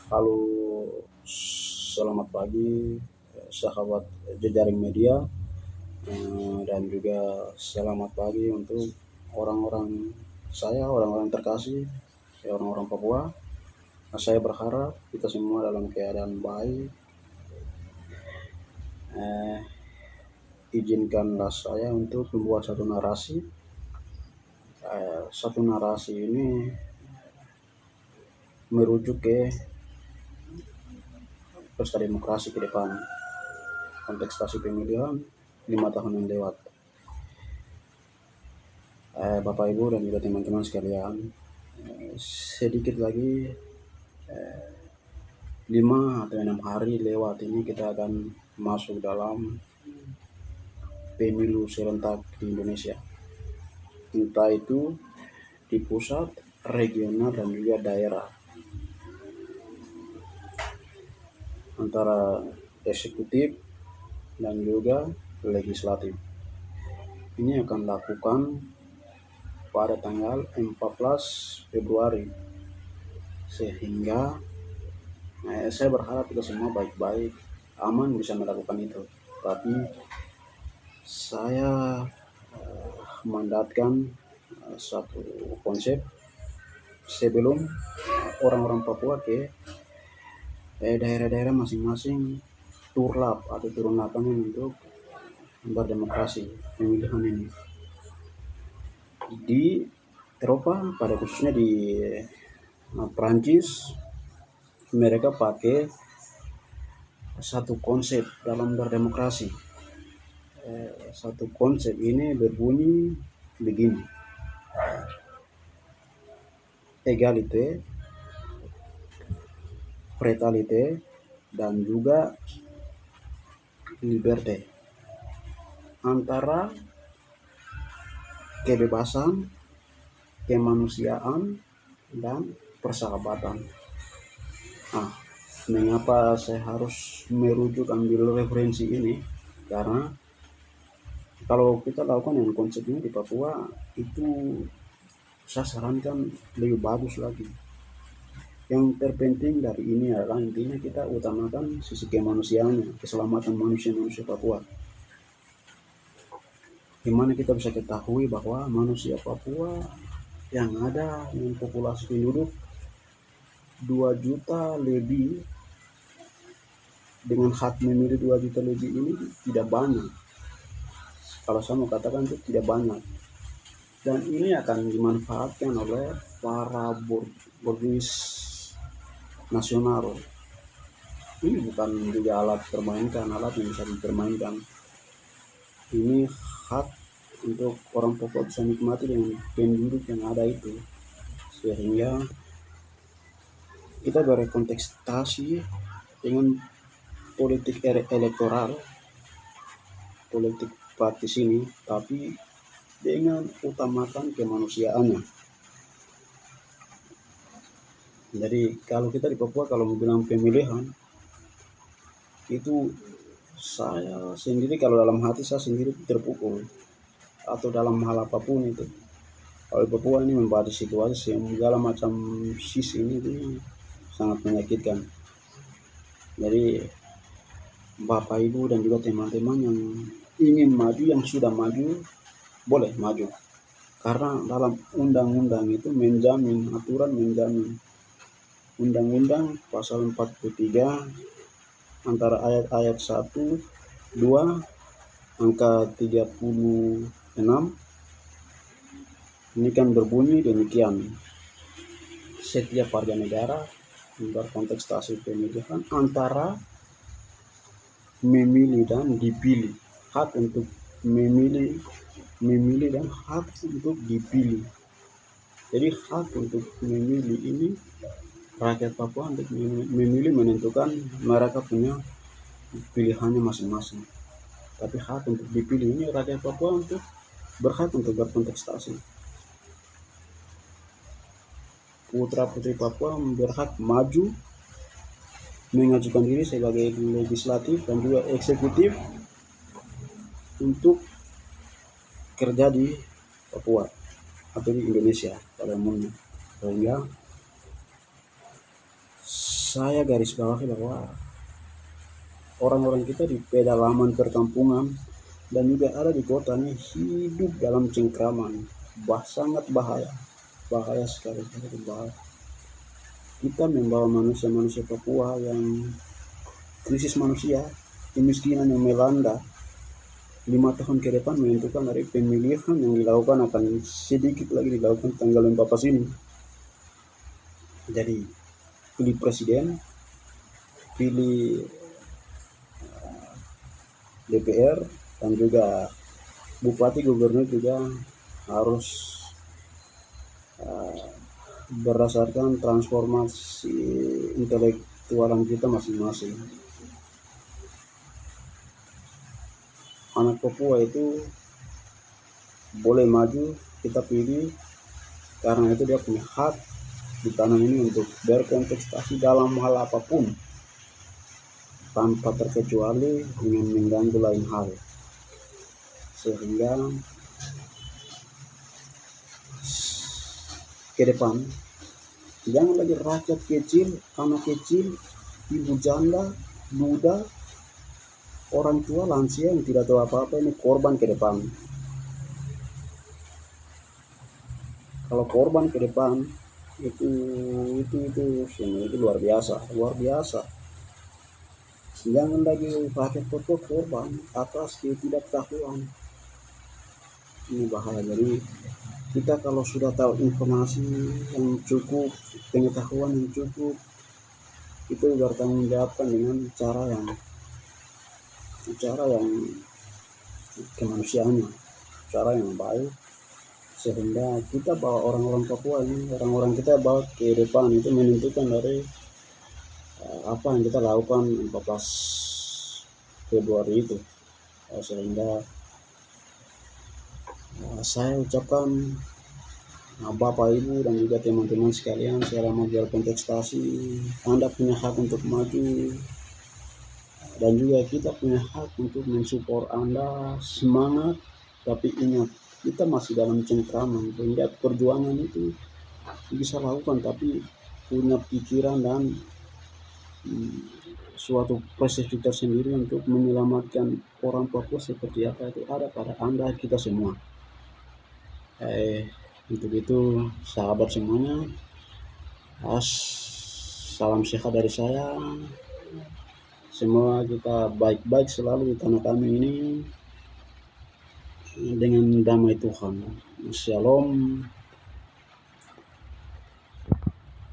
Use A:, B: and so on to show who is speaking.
A: Halo, selamat pagi sahabat jejaring media, dan juga selamat pagi untuk orang-orang orang-orang terkasih, orang-orang Papua. Saya berharap kita semua dalam keadaan baik. Eh, Izinkanlah saya untuk membuat satu narasi. Satu narasi ini merujuk ke pesta demokrasi ke depan, kontestasi pemilihan 5 tahun yang lewat. Bapak Ibu dan juga teman-teman sekalian, sedikit lagi 5 atau 6 hari lewat ini kita akan masuk dalam pemilu serentak di Indonesia, entah itu di pusat, regional, dan juga daerah, antara eksekutif dan juga legislatif. Ini akan dilakukan pada tanggal 14 Februari, sehingga saya berharap kita semua baik-baik, aman bisa melakukan itu. Tapi saya mandatkan satu konsep sebelum orang-orang Papua ke daerah-daerah masing-masing turlap atau turun lapangan untuk berdemokrasi pemilihan ini. Di Eropa, pada khususnya di Prancis, mereka pakai satu konsep dalam berdemokrasi. Satu konsep ini berbunyi begini: egalite, fraternite, dan juga liberté, antara kebebasan, kemanusiaan, dan persahabatan. Mengapa saya harus merujuk ambil referensi ini? Karena kalau kita lakukan yang konsepnya di Papua itu, saya sarankan lebih bagus lagi. Yang terpenting dari ini adalah intinya kita utamakan sisi kemanusiaannya, keselamatan manusia Papua. Dimana kita bisa ketahui bahwa manusia Papua yang ada dengan populasi penduduk 2 juta lebih, dengan hak memilih 2 juta lebih ini tidak banyak. Kalau saya mau katakan itu tidak banyak. Dan ini akan dimanfaatkan oleh para borgis nasional. Ini bukan juga alat permainkan, alat yang bisa dipermainkan. Ini hak untuk orang Papua bisa nikmati dengan penduduk yang ada itu, sehingga kita berkontestasi dengan politik elektoral, politik praktis ini, tapi dengan utamakan kemanusiaannya. Jadi kalau kita di Papua, kalau bilang pemilihan itu, saya sendiri kalau dalam hati saya sendiri terpukul, atau dalam hal apapun itu. Kalau di Papua ini membaca situasi segala macam sisi ini sangat menyakitkan. Jadi Bapak Ibu dan juga teman-teman yang ingin maju, yang sudah maju, boleh maju. Karena dalam undang-undang itu menjamin, aturan menjamin. Undang-undang pasal 43 antara ayat 1, 2, angka 36 ini kan berbunyi demikian: setiap warga negara berkontestasi pemilihan antara memilih dan dipilih. Hak untuk memilih dan hak untuk dipilih. Jadi hak untuk memilih ini, rakyat Papua untuk memilih, menentukan mereka punya pilihannya masing-masing. Tapi hak untuk dipilih ini, rakyat Papua untuk berhak untuk berkontestasi. Putra-putri Papua berhak maju, mengajukan diri sebagai legislatif dan juga eksekutif untuk kerja di Papua atau di Indonesia pada umumnya. Sehingga saya garis bawahi bahwa orang-orang kita di pedalaman perkampungan dan juga ada di kota ini hidup dalam cengkraman, sangat bahaya, bahaya sekali, sangat bahaya. Kita membawa manusia-manusia Papua yang krisis manusia, kemiskinan yang melanda 5 tahun ke depan menentukan dari pemilihan yang dilakukan akan sedikit lagi dilakukan tanggal 14 ini. Jadi pilih presiden, pilih DPR, dan juga bupati gubernur juga harus berdasarkan transformasi intelektualan kita masing-masing. Anak Papua itu boleh maju, kita pilih, karena itu dia punya hak di tanah ini untuk berkontestasi dalam hal apapun tanpa terkecuali dengan mengganggu lain hal, sehingga ke depan jangan lagi rakyat kecil, anak kecil, ibu janda, muda, orang tua, lansia yang tidak tahu apa-apa ini korban ke depan. Kalau korban ke depan itu semua itu luar biasa. Jangan lagi rakyat Papua korban atas ketidaktahuan. Ini bahaya. Jadi kita kalau sudah tahu informasi yang cukup, pengetahuan yang cukup, itu bertanggung jawabkan dengan cara yang kemanusiaannya, cara yang baik, sehingga kita bawa orang-orang Papua ini, orang-orang kita bawa ke depan itu menentukan dari apa yang kita lakukan 14 Februari itu. Sehingga saya ucapkan Bapak Ibu dan juga teman-teman sekalian, selama berkontestasi Anda punya hak untuk maju, dan juga kita punya hak untuk mensupport Anda. Semangat, tapi ingat kita masih dalam cengkraman, sehingga perjuangan itu bisa lakukan, tapi punya pikiran dan suatu prestasi tersendiri untuk menyelamatkan orang Papua seperti apa itu ada pada Anda, kita semua. Untuk itu sahabat semuanya, salam sehat dari saya. Semua kita baik-baik selalu di tanah kami ini dengan damai Tuhan. Shalom.